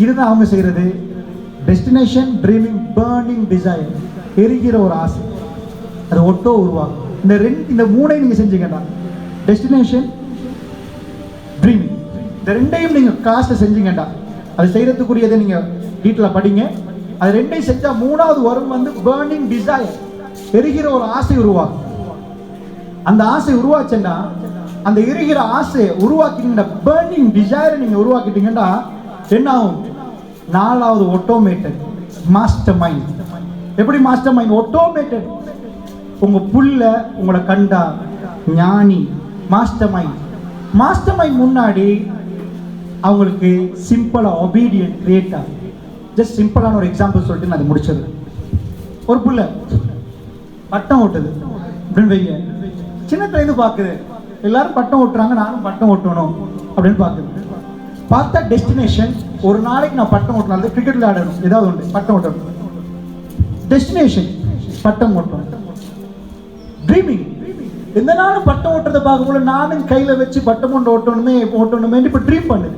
இதுதான் அவங்க செய்கிறது. டெஸ்டினேஷன், ட்ரீமிங், பேர்னிங் டிசைர், எரிகிற ஒரு ஆசை, அது ஒட்டோ உருவாகும். இந்த 3ஐயும் நீங்கள் செஞ்சீங்கன்னா டெஸ்டினேஷன், ட்ரீமிங், இந்த 2ஐயும் நீங்கள் கிளாஸில் செஞ்சீங்கண்டா அது செய்கிறதுக்குரியதை நீங்கள் வீட்டில் படிங்க. அது 2ஐயும் செஞ்சால் 3வது வரும் வந்து பேர்னிங் டிசைர், எரிகிற ஒரு ஆசை உருவாகும். அந்த ஆசை உருவாச்சுன்னா, அந்த எரிகிற ஆசையை உருவாக்கிட்டீங்கன்னா, பேர்னிங் டிசைரை நீங்கள் உருவாக்கிட்டீங்கன்னா என்ன ஆகும்? 4வது ஆட்டோமேட்டட் மாஸ்டர் மைண்ட். எப்படி மாஸ்டர் மைண்ட்? ஆட்டோமேட்டட். உங்கள் புள்ள உங்களை கண்டா ஞானி. மாஸ்டர் மைண்ட், மாஸ்டர் மைண்ட் முன்னாடி அவங்களுக்கு சிம்பிளாக ஒபீடியன்ட் கிரியேட் ஆகும். ஜஸ்ட் சிம்பிளான ஒரு எக்ஸாம்பிள் சொல்லிட்டு நான் அதை முடிச்சிடுறேன். ஒரு புள்ள பட்டம் ஓட்டுது அப்படின்னு வைங்க. சின்னத்துலேருந்து பார்க்குது, எல்லாரும் பட்டம் ஓட்டுறாங்க, நானும் பட்டம் ஓட்டணும் அப்படின்னு பார்க்குது. பார்த்தா டெஸ்டினேஷன், ஒரு நாளைக்கு நான் பட்டம் ஓட்டணும், கிரிக்கெட் விளையாடணும், ஏதாவது ஒன்று பட்டம் ஓட்டணும். டெஸ்டினேஷன் பட்டம் ஓட்டணும். ட்ரீமிங், எந்த நாளும் பட்டம் ஓட்டுறதை பார்க்கும்போது நானும் கையில் வச்சு பட்டம் ஒன்று ஓட்டணுமே இப்போ ட்ரீம் பண்ணுது.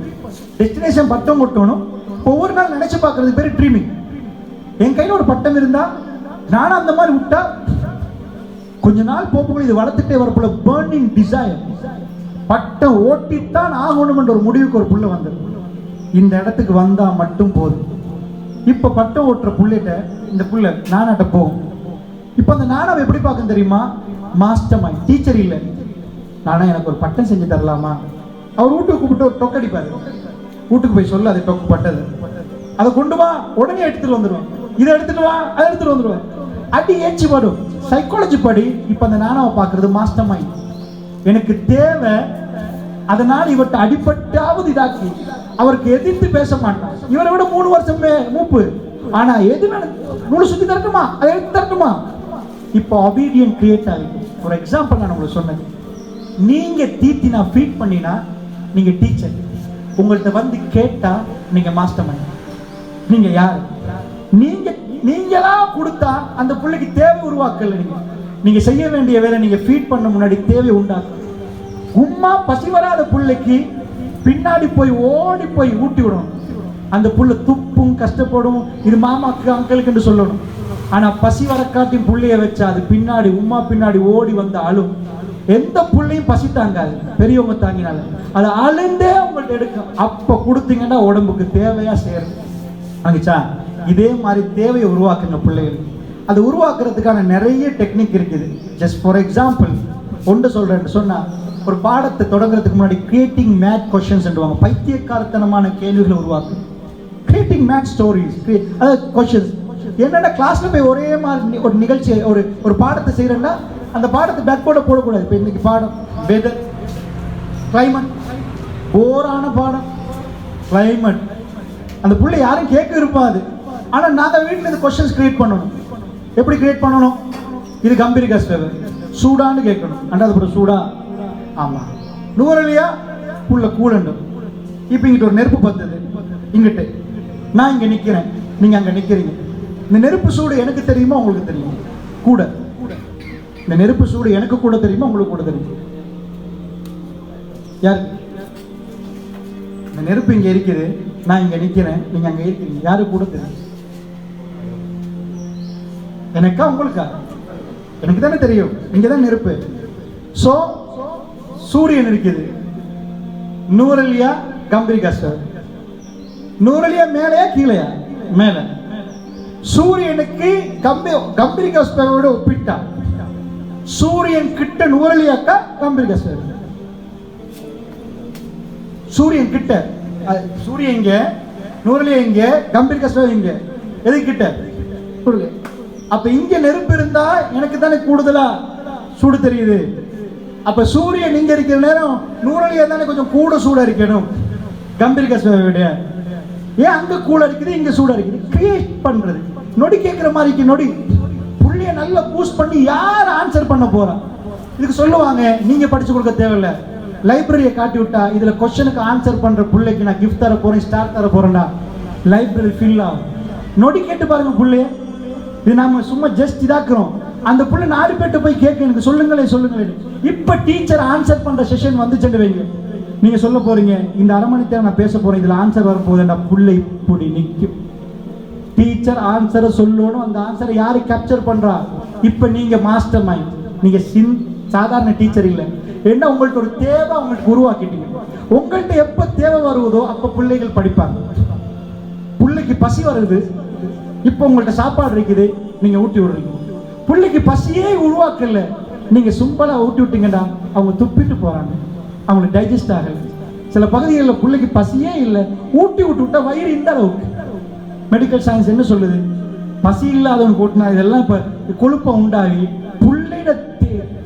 டெஸ்டினேஷன் பட்டம் ஓட்டணும், ஒவ்வொரு நாள் நினைச்சு பார்க்கறது பேர் ட்ரீமிங். என் கையில் ஒரு பட்டம் இருந்தா நானும் அந்த மாதிரி விட்டா கொஞ்ச நாள் போக்குள்ள இது வளர்த்துட்டே வரப்போல பேர்னிங் டிசைர், பட்டம் ஓட்டித்தான் ஆகணும் என்ற ஒரு முடிவுக்கு ஒரு புள்ள வந்தது. இந்த இடத்துக்கு வந்தா மட்டும் போதும். இப்ப பட்டம் ஓட்டுற புள்ளிட்ட இந்த புள்ள நானாட்ட போகும். இப்ப அந்த நானாவை எப்படி பார்க்க தெரியுமா? மாஸ்டர் மைண்ட், டீச்சர் இல்லை. நானா எனக்கு ஒரு பட்டம் செஞ்சு தரலாமா? அவர் வீட்டுக்கு கூப்பிட்டு ஒரு டொக்கடிப்பாரு. வீட்டுக்கு போய் சொல்ல, அது டொக்கு பட்டது, அதை கொண்டு வா, உடனே எடுத்துட்டு வந்துடுவான். இதை எடுத்துட்டு வா, அதை எடுத்துட்டு வந்துடுவான். அடி ஏச்சி படும். சைக்காலஜி படி இப்ப அந்த நானாவை பார்க்கறது மாஸ்டர் மைண்ட். எனக்கு தேவை, அதனால இவர்கிட்ட அடிப்பட்டாவது இதாக்கி அவருக்கு எதிர்த்து பேச மாட்டான். இவரை விட 3 வருஷமே மூப்பு. ஆனா எது நூறு சுத்தி தரட்டுமா, அதை எடுத்து தரட்டுமா? இப்போ ஒபீடியன்ட் கிரியேட் ஆகிடும். ஒரு எக்ஸாம்பிள் நான் உங்களுக்கு சொன்னது, நீங்க தீத்தினா ஃபீட் பண்ணினா நீங்க டீச்சர், உங்கள்கிட்ட வந்து கேட்டா நீங்க மாஸ்டர் மைண்ட். நீங்க யார்? நீங்க நீங்களா கொடுத்தா அந்த பிள்ளைக்கு தேவை உருவாக்கல. நீங்க செய்ய வேண்டிய வேலை, நீங்க ஃபீட் பண்ண முன்னாடி தேவை உண்டாக்கும். உம்மா பசி வராத பிள்ளைக்கு பின்னாடி போய் ஓடி போய் ஊட்டி விடணும். அந்த புள்ள துப்பும் கஷ்டப்படும், இது மாமாக்கு அங்கிளுக்கு சொல்லணும். ஆனா பசி வர காட்டி புள்ளைய வச்சா அது பின்னாடி உம்மா பின்னாடி ஓடி வந்து அழும். எந்த புள்ளையும் பசி தாங்காது, பெரியவங்க தாங்கினால அது அழுந்தே உங்கள்ட்ட எடுக்கும். அப்ப கொடுத்தீங்கன்னா உடம்புக்கு தேவையா சேரும். அங்கச்சா இதே மாதிரி தேவையை உருவாக்குங்க பிள்ளைகளுக்கு. அது உருவாக்குறதுக்கான நிறைய டெக்னிக் இருக்குது. ஜஸ்ட் ஃபார் எக்ஸாம்பிள் ஒன்று சொல்றேன்னு சொன்னா, ஒரு பாடத்தை தொடங்குறதுக்கு முன்னாடி கிரியேட்டிங் மேத் கொஸ்டின்ஸ் சொல்லுவாங்க. பைத்தியக்காரத்தனமான கேள்விகளை உருவாக்கு. கிரியேட்டிங் மேத் ஸ்டோரிஸ், அதாவது கொஸ்டின்ஸ். என்னென்ன கிளாஸ்ல போய் ஒரே மாதிரி ஒரு நிகழ்ச்சி ஒரு பாடத்தை செய்யறேன்னா அந்த பாடத்தை பேக் போர்டை போடக்கூடாது. இப்போ இன்னைக்கு பாடம் வெதர், கிளைமேட், போரான பாடம் கிளைமேட். அந்த புள்ளை யாரும் கேட்க இருப்பாது. ஆனா நாங்க வீட்டில் இந்த கொஸ்டின்ஸ் கிரியேட் பண்ணணும். எப்படி கிரியேட் பண்ணணும்? இது கம்பீரிகா ஸ்டெப், சூடான்னு கேட்கணும். அண்டாவது கூட சூடா, ஆமா. நூறலியா புள்ள கூலண்டும். இப்போ இங்கிட்ட ஒரு நெருப்பு பத்துது, இங்கிட்ட நான் இங்க நிக்கிறேன், நீங்க அங்க நிக்கிறீங்க. இந்த நெருப்பு சூடு எனக்கு தெரியுமா உங்களுக்கு தெரியுமா? கூட இந்த நெருப்பு சூடு எனக்கு கூட தெரியுமா உங்களுக்கு கூட தெரியுமா? யாரு? இந்த நெருப்பு இங்க இருக்குது, நான் இங்க நிக்கிறேன், நீங்க அங்க இருக்கிறீங்க. யாரு கூட தெரியும்? எனக்கா உங்களுக்கா? எனக்கு தானே தெரியும். இங்க தான் நெருப்பு. சோ சூரியன் இருக்குது. நூறலியா கம்பீரிகா ஸ்டெப். நூறலியா மேலையா கீழையா? மேல. சூரியனுக்கு கம்பீரிகா ஸ்டெப்போட ஒப்பிட்டா சூரியன் கிட்ட நூறலியாக்கா கம்பீரிகா ஸ்டெப். சூரியன் கிட்ட, சூரியன் இங்க, நூறலியா இங்க, கம்பீரிகா ஸ்டெப் இங்க. எது கிட்ட? அப்ப இங்க நெருப்பு இருந்தா எனக்கு தானே கூடுதலா சூடு தெரியுது. அப்ப சூரியன் இங்க இருக்கிற நேரம் நூறலியா தானே கொஞ்சம் கூட சூடா இருக்கணும் கம்பீரிகா ஸ்டெப்பை விட. ஏன் அங்க கூட இருக்குது இங்க சூடா இருக்குது? கிரியேட் பண்றது. நொடி கேட்கிற மாதிரி நொடி புள்ளிய நல்லா பூஸ்ட் பண்ணி யார் ஆன்சர் பண்ண போறா? இதுக்கு சொல்லுவாங்க, நீங்க படிச்சு கொடுக்க தேவையில்ல, லைப்ரரியை காட்டி விட்டா இதுல கொஸ்டினுக்கு ஆன்சர் பண்ற பிள்ளைக்கு நான் கிஃப்ட் தர போறேன், ஸ்டார் தர போறேன்டா, லைப்ரரி ஃபில் ஆகும். நொடி கேட்டு பாருங்க புள்ளைய. இது நாம சும்மா ஜஸ்ட் இதாக்குறோம். அந்த புள்ள 4 பேர்ட்ட போய் கேட்க, எனக்கு சொல்லுங்களேன். இப்ப டீச்சர் ஆன்சர் பண்ற செஷன் வந்துச்சுன்னு வைங்க, நீங்க சொல்ல போறீங்க, இந்த அரை மணி நேரம் நான் பேச போறேன், இதுல ஆன்சர் வர போகுதுன்னா புள்ள இப்படி நிற்கும். டீச்சர் ஆன்சரை சொல்லணும். அந்த ஆன்சரை யாரு கேப்சர் பண்றா? இப்ப நீங்க மாஸ்டர் மைண்ட். நீங்க சாதாரண டீச்சர் இல்லை. என்ன உங்கள்ட்ட ஒரு தேவை உங்களுக்கு உருவாக்கிட்டீங்க. உங்கள்ட்ட எப்ப தேவை வருவதோ அப்ப பிள்ளைகள் படிப்பாங்க. பிள்ளைக்கு பசி வருது, இப்ப உங்கள்ட்ட சாப்பாடு இருக்குது, நீங்க ஊட்டி விடுறீங்க. பிள்ளைக்கு பசியே உருவாக்கல, நீங்க சிம்பிளா ஊட்டி விட்டீங்கன்னா அவங்க துப்பிட்டு போறாங்க, அவங்களுக்கு டைஜஸ்ட் ஆகல. சில பகுதிகளில் பிள்ளைக்கு பசியே இல்லை, ஊட்டி விட்டா வயிறு இந்த அளவுக்கு. மெடிக்கல் சயின்ஸ் என்ன சொல்லுது? பசி இல்லாதவனுக்கு ஊட்டினா இதெல்லாம் இப்ப கொழுப்பம் உண்டாகி பிள்ளைட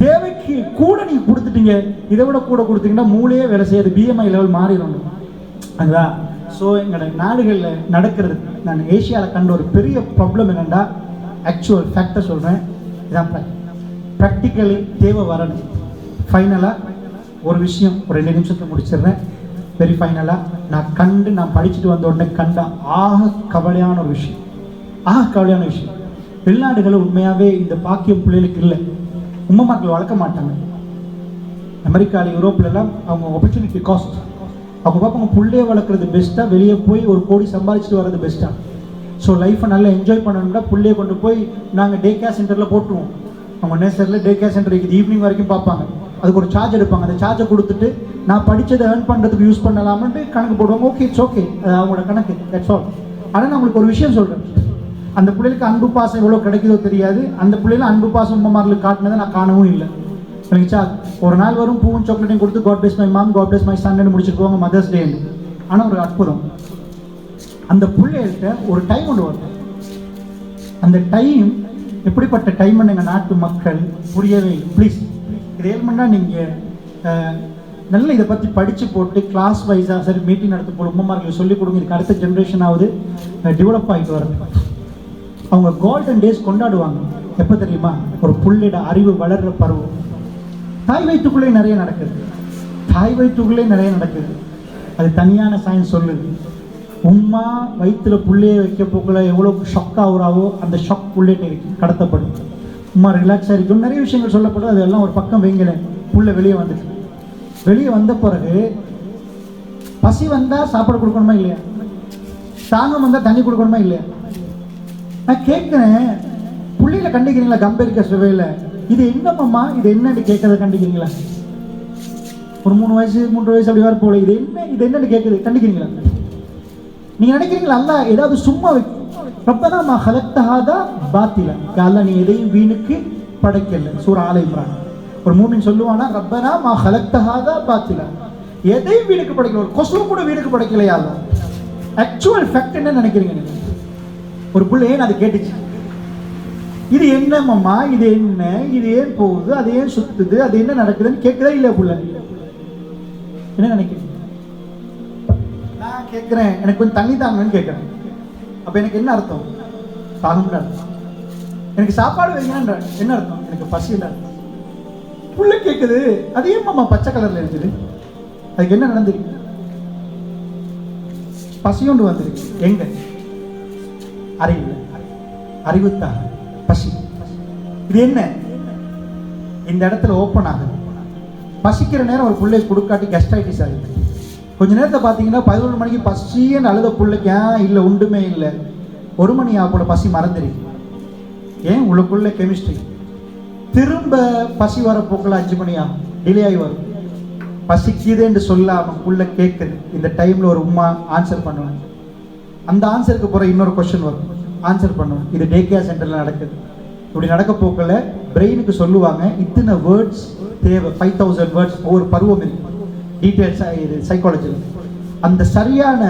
தேவைக்கு கூட நீங்க கொடுத்துட்டீங்க. இதை விட கூட கொடுத்தீங்கன்னா மூளையே வேலை செய்யாது, பிஎம்ஐ லெவல் மாறிடும். அதுதான். ஸோ எங்களோட நாடுகளில் நடக்கிறது, நான் ஏசியாவில் கண்ட ஒரு பெரிய ப்ராப்ளம் என்னென்னா, ஆக்சுவல் ஃபேக்டை சொல்கிறேன், இதான் ப்ராக்டிக்கலி தேவை வரணும். ஃபைனலாக ஒரு விஷயம், ஒரு 2 நிமிஷத்தை முடிச்சிடுறேன். வெரி ஃபைனலாக நான் படிச்சுட்டு வந்த உடனே கண்ட கவலையான ஒரு விஷயம், கவலையான விஷயம். வெளிநாடுகளில் உண்மையாகவே இந்த பாக்கியம் பிள்ளைகளுக்கு இல்லை. மக்கள் வளர்க்க மாட்டாங்க. அமெரிக்காவில், யூரோப்லலாம் அவங்க ஆப்பர்ச்சுனிட்டி காஸ்ட், அவங்க பார்ப்பாங்க பிள்ளைய வளர்க்குறது பெஸ்ட்டாக, வெளியே போய் 1 கோடி சம்பாதிச்சுட்டு வர்றது பெஸ்ட்டாக. ஸோ லைஃப்பை நல்லா என்ஜாய் பண்ணணும்னா பிள்ளைய கொண்டு போய் நாங்கள் டே கேர் சென்டரில் போட்டுருவோம். அவங்க நேசரில் டே கேர் சென்டர் இருக்குது, ஈவினிங் வரைக்கும் பார்ப்பாங்க. அதுக்கு ஒரு சார்ஜ் எடுப்பாங்க. அந்த சார்ஜை கொடுத்துட்டு நான் படித்ததை ஏர்ன் பண்ணுறதுக்கு யூஸ் பண்ணலாம்னு கணக்கு போடுவாங்க. ஓகே, இட்ஸ் ஓகே, அவங்களோட கணக்கு, தட்ஸ் ஆல். ஆனால் நான் உங்களுக்கு ஒரு விஷயம் சொல்கிறேன், அந்த பிள்ளைகளுக்கு அன்பு பாசம் எவ்வளோ கிடைக்குதோ தெரியாது. அந்த பிள்ளைகளும் அன்பு பாசம் உம்மமார்களுக்கு காட்டினதை நான் காணவும் இல்லை. சரிங்களா? ஒரு நாள் வரும், பூவும் சாக்லேட்டையும் கொடுத்து God bless my mom, God bless my சன்னு முடிச்சுட்டு போவாங்க மதர்ஸ் டே. ஆனால் ஒரு அற்புதம், அந்த பிள்ளைகள்கிட்ட ஒரு டைம் ஒன்று வரும். அந்த டைம் எப்படிப்பட்ட டைம்னு எங்கள் நாட்டு மக்கள் புரியவே இல்லை. ப்ளீஸ் இது ஏழ்மன்னா நீங்கள் நல்ல இதை பற்றி படித்து போட்டு கிளாஸ் வைஸாக சரி மீட்டிங் நடத்த போல உம்மமார்களுக்கு சொல்லிக் கொடுங்க. இதுக்கு அடுத்த ஜென்ரேஷனாவது டெவலப் ஆகிட்டு வரும். அவங்க கோல்டன் டேஸ் கொண்டாடுவாங்க. எப்போ தெரியுமா? ஒரு புள்ளிட அறிவு வளர்கிற பருவம். தாய் வயிற்றுக்குள்ளே நிறைய நடக்குது. அது தனியான சயின்ஸ் சொல்லுது. உம்மா வயிற்றுல புள்ளைய வைக்க போக்குள்ள எவ்வளோ ஷாக் ஆகுறாவோ அந்த ஷாக் புள்ளைகிட்ட இருக்கு கடத்தப்படும். உம்மா ரிலாக்ஸாக இருக்கும், நிறைய விஷயங்கள் சொல்லப்படும். அதெல்லாம் ஒரு பக்கம் வைங்களேன். புள்ள வெளியே வந்துச்சு. வெளியே வந்த பிறகு பசி வந்தால் சாப்பாடு கொடுக்கணுமா இல்லையா? தாகம் வந்தால் தண்ணி கொடுக்கணுமா இல்லையா? நான் கேட்குறேன், புள்ளையில கண்டிக்கிறீங்களா? கம்பெரிக்க சுவையில் இது என்னம்மா, இது என்னன்னு கேட்கறத கண்டிக்கிறீங்களா? ஒரு 3 வயசு 3 வயசு அப்படி வர போல, இது என்னன்னு கேட்குது, கண்டிக்கிறீங்களா? நீங்க நினைக்கிறீங்களா அல்லாஹ் ஏதாவது சும்மா ரப்பனா மா ஹலக்தஹாதா பாத்திலா, அல்லாஹ் நீ எதையும் வீணுக்கு படைக்கல. சூரா ஆல இம்ரான். ஒரு மூமின் சொல்லுவானா, ரப்பனா மா ஹலக்தஹாதா பாத்திலா, எதையும் வீணுக்கு படைக்கல, ஒரு கொசு கூட வீணுக்கு படைக்கலையா அல்லாஹ். ஆக்சுவல் ஃபேக்ட் என்ன நினைக்கிறீங்க நீங்க? ஒரு புள்ள ஏன் அது கேட்டுச்சு, இது என்னம்மா, இது என்ன, இது ஏன் போகுது, அது ஏன் சுத்துது, அது என்ன நடக்குதுன்னு கேட்குதா இல்லையா? புள்ள என்ன நினைக்கிறீங்க? நான் கேட்குறேன், எனக்கு கொஞ்சம் தண்ணி தாங்கன்னு கேட்குறேன். அப்போ எனக்கு என்ன அர்த்தம்? தாகம்ன்ற அர்த்தம். எனக்கு சாப்பாடு வைங்கன்ற என்ன அர்த்தம்? எனக்கு பசின்ற அர்த்தம். புள்ள கேட்குது, அது ஏன் பச்சை கலர்ல இருக்குது, அதுக்கு என்ன நடந்திருக்கு? பசியோண்டு வந்திருக்கு. எங்க? அறிவு, அறிவுத்தாக பசி. இது என்ன? இந்த இடத்துல ஓப்பன் ஆகுது. பசிக்கிற நேரம் ஒரு பிள்ளை கொடுக்காட்டி கெஸ்டைட்டிஸ் ஆகுது. கொஞ்ச நேரத்தை பார்த்தீங்கன்னா 11 மணிக்கு பசின்னு அழுத பிள்ளைக்கு இல்லை உண்டுமே இல்லை, 1 மணி ஆகக்கூட பசி மறந்துருக்கு. ஏன்? உள்ளுக்குள்ள கெமிஸ்ட்ரி. திரும்ப பசி வர போக்கில் 5 மணி ஆகும், டிலே ஆகி வரும். பசிக்குதுன்னு சொல்லாமல் புள்ள கேட்குது. இந்த டைமில் ஒரு உமா ஆன்சர் பண்ணுவாங்க. அந்த ஆன்சருக்கு போகிற இன்னொரு கொஸ்டின் வரும், ஆன்சர் பண்ணுவோம். இது டே கேர் சென்டரில் நடக்குது. இப்படி நடக்க போக்கில் பிரெயினுக்கு சொல்லுவாங்க, இத்தனை வேர்ட்ஸ் தேவை, 5000 வேர்ட்ஸ். ஒவ்வொரு பருவம் இருக்கு, டீட்டெயில்ஸாக இது சைக்காலஜியில். அந்த சரியான,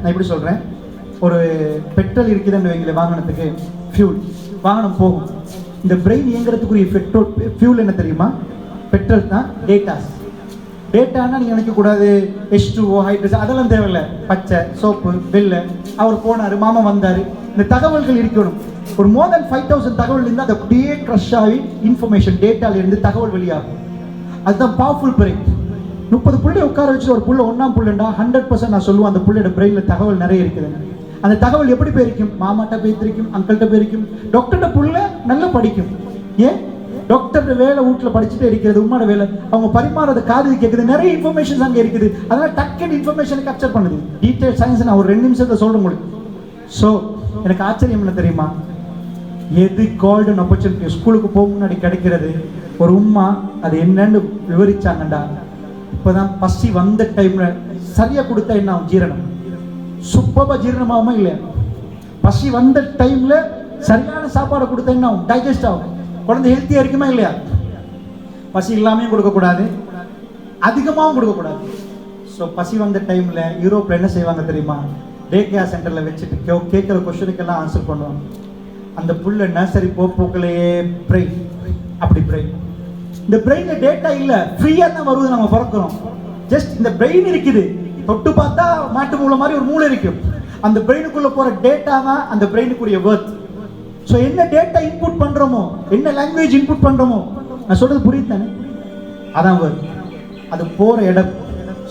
நான் எப்படி சொல்கிறேன், ஒரு பெட்ரோல் இருக்குதுன்னு வைங்கள, வாகனத்துக்கு ஃபியூல், வாகனம் போகும். இந்த பிரெயின் இயங்குறதுக்குரிய பெட்ரோல் ஃபியூல் என்ன தெரியுமா? பெட்ரோல் தான். டேட்டாஸ். டேட்டானா நீங்கள் நினைக்கக்கூடாது H2O ஹைட்ரஜன் அதெல்லாம் தேவையில்லை. பச்சை சோப்பு வெள்ளை, அவர் போனார், மாமா வந்தார், இந்த தகவல்கள் இருக்கணும். ஒரு மோர் தென் 5000 தகவல் இருந்தால் அதை அப்படியே க்ரஷ் ஆகி இன்ஃபர்மேஷன் டேட்டால இருந்து தகவல் வெளியாகும். அதுதான் பவர்ஃபுல் பிரெயின். 30 புள்ளை உட்கார வச்சு ஒரு புள்ள 1ஆம் புள்ளண்டா 100% நான் சொல்லுவேன் அந்த புள்ளையோட பிரெயினில் தகவல் நிறைய இருக்குது. அந்த தகவல் எப்படி போயிருக்கும்? மாமாட்ட போயிருக்கும், அங்கிள்கிட்ட போயிருக்கும், டாக்டர்கிட்ட புள்ள நல்லா படிக்கும். ஏன்? டாக்டர் வேலை வீட்டில் படிச்சுட்டே இருக்கிறது, உம்மாட வேலை, அவங்க பரிமாறத காது கேட்குது, நிறைய இன்ஃபர்மேஷன்ஸ் அங்கே இருக்குது. அதனால் டக்குன்னு இன்ஃபர்மேஷனை கேப்சர் பண்ணுது. டீட்டெயில் சயின்ஸ் நான் ஒரு 2 நிமிஷத்தில் சொல்ல முடியும். ஸோ எனக்கு ஆச்சரியம் என்ன தெரியுமா? எது கோல்டன் ஆப்பர்ச்சுனிட்டி ஸ்கூலுக்கு போக முன்னாடி கிடைக்கிறது. ஒரு உம்மா அது என்னன்னு விவரிச்சாங்கண்டா, இப்போதான் பசி வந்த டைம்ல சரியா கொடுத்தா என்ன ஆகும்? ஜீரணம் சூப்பரா ஜீரணமாகுமா இல்லையா? பசி வந்த டைம்ல சரியான சாப்பாடு கொடுத்தா என்ன ஆகும்? டைஜஸ்ட் ஆகும். குழந்தை ஹெல்த்தியா இருக்குமா இல்லையா? பசி இல்லாமையும் கொடுக்கக்கூடாது, அதிகமாகவும் கொடுக்கக்கூடாது. ஸோ பசி வந்த டைம்ல யூரோப்ல என்ன செய்வாங்க தெரியுமா? டே கேர் சென்டர்ல வச்சுட்டு கேட்குற கொஸ்டினுக்கெல்லாம் ஆன்சர் பண்ணுவாங்க. அந்த புள்ள நர்சரி போக்குலையே பிரெயின், அப்படி பிரெயின். இந்த பிரெயின்ல டேட்டா இல்ல, ஃப்ரீயா தான் வருது. நம்ம பிறக்கிறோம், ஜஸ்ட் இந்த பிரெயின் இருக்குது. தொட்டு பார்த்தா மாட்டு மூளை மாதிரி ஒரு மூளை இருக்கு. அந்த பிரெயினுக்குள்ள போற டேட்டா தான் அந்த பிரெயினுக்குரிய வர்த். ஸோ என்ன டேட்டா இன்புட் பண்றோமோ, என்ன லாங்குவேஜ் இன்புட் பண்றோமோ, நான் சொல்றது புரியுது தானே? அதான் வர்த், அது போற இடம்.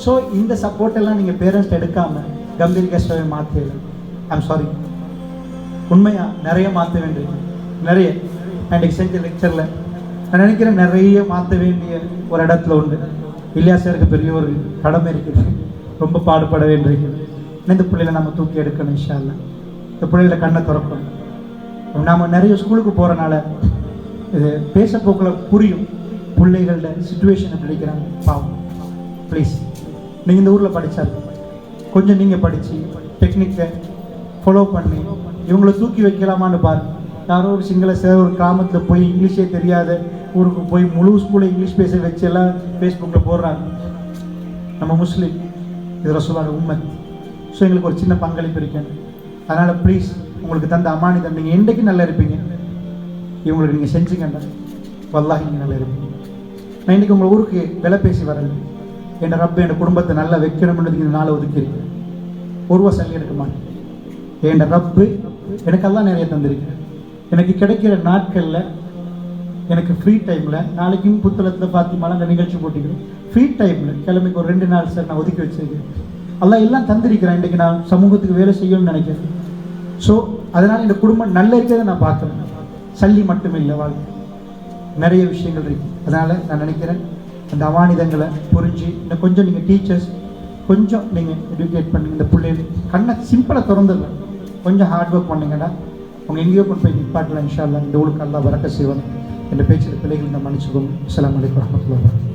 ஸோ இந்த சப்போர்ட் எல்லாம் நீங்க பேரண்ட்ஸ் எடுக்காம கம்பீர் கஷ்டமே மாற்றல. ஐம் சாரி, உண்மையா நிறைய மாற்ற வேண்டியது, நிறைய. அன்றைக்கு செஞ்ச லெக்சர்ல நான் நினைக்கிறேன் நிறைய மாற்ற வேண்டிய ஒரு இடத்துல உண்டு. இல்லையா சாருக்கு பெரிய ஒரு கடமை இருக்குது, ரொம்ப பாடுபட வேண்டியிருக்குது. இந்த பிள்ளைகளை நம்ம தூக்கி எடுக்கணும். இன்ஷா அல்லாஹ் இந்த பிள்ளைகளை கண்ணை திறக்கணும். நாம் நிறைய ஸ்கூலுக்கு போகிறனால இது பேச போக்கில் புரியும். பிள்ளைகளோட சுச்சுவேஷனை பிடிக்கிறாங்க பாவம். ப்ளீஸ், நீங்கள் இந்த ஊரில் படித்தாரு கொஞ்சம் நீங்கள் படித்து டெக்னிக்கை ஃபாலோ பண்ணி இவங்களை தூக்கி வைக்கலாமான்னு பாருங்க. யாரோ ஒரு சிங்கள சார் ஒரு கிராமத்தில் போய் இங்கிலீஷே தெரியாத ஊருக்கு போய் முழு ஸ்கூலில் இங்கிலீஷ் பேச வச்சு எல்லாம் ஃபேஸ்புக்கில் போடுறாங்க. நம்ம முஸ்லீம், இது ரசூலுல்லாஹ் உம்மத். ஸோ எங்களுக்கு ஒரு சின்ன பங்களிப்பு இருக்கேன். அதனால் ப்ளீஸ், உங்களுக்கு தந்த அமானிதம் நீங்கள் என்றைக்கு நல்லா இருப்பீங்க. இவங்களுக்கு நீங்கள் செஞ்சீங்கன்னா வல்லாஹி நீங்கள் நல்லா இருப்பீங்க. நான் இன்றைக்கி உங்கள் ஊருக்கு விலை பேசி வரல. என் ரப்ப என் குடும்பத்தை நல்லா வைக்கணும்னு இந்த நாளை ஒதுக்கி இருக்கு. ஒரு வருஷம் எடுக்க மாட்டேன். என் ரப்பு எனக்கெல்லாம் நிறைய தந்திருக்கு. எனக்கு கிடைக்கிற நாட்களில், எனக்கு ஃப்ரீ டைமில், நாளைக்கும் புத்தகத்தில் பார்த்து மலங்க நிகழ்ச்சி போட்டிக்கிறேன். ஃப்ரீ டைமில் கிழமைக்கு ஒரு 2 நாள் சார் நான் ஒதுக்கி வச்சிருக்கேன். அல்லாஹ் எல்லாம் தந்திருக்கிறேன். இன்றைக்கி நான் சமூகத்துக்கு வேலை செய்யணும்னு நினைக்கிறேன். ஸோ அதனால் இந்த குடும்பம் நல்ல இருக்கிறத நான் பார்க்குறேன். சல்லி மட்டும் இல்லை, வாழ்க்கை நிறைய விஷயங்கள் இருக்குது. அதனால் நான் நினைக்கிறேன் அந்த அவானிதங்களை புரிஞ்சு இன்னும் கொஞ்சம் நீங்கள் டீச்சர்ஸ் கொஞ்சம் நீங்கள் எஜுகேட் பண்ணுங்க. இந்த பிள்ளைகள் கண்ணை சிம்பிளாக திறந்துடல, கொஞ்சம் ஹார்ட் ஒர்க் பண்ணிங்கன்னா அவங்க எங்கேயோ கொண்டு போய் நிப்பாட்டலாம். இன்ஷா அல்லாஹ் இந்த ஊருக்கு அல்லாஹ் பரக்கத் செய்வாங்க. என்ற பேச்சில் பிள்ளைகள் நான் மன்னிச்சுக்கோங்க. அஸ்ஸலாமு அலைக்கும் வரஹ்மத்துல்லாஹி.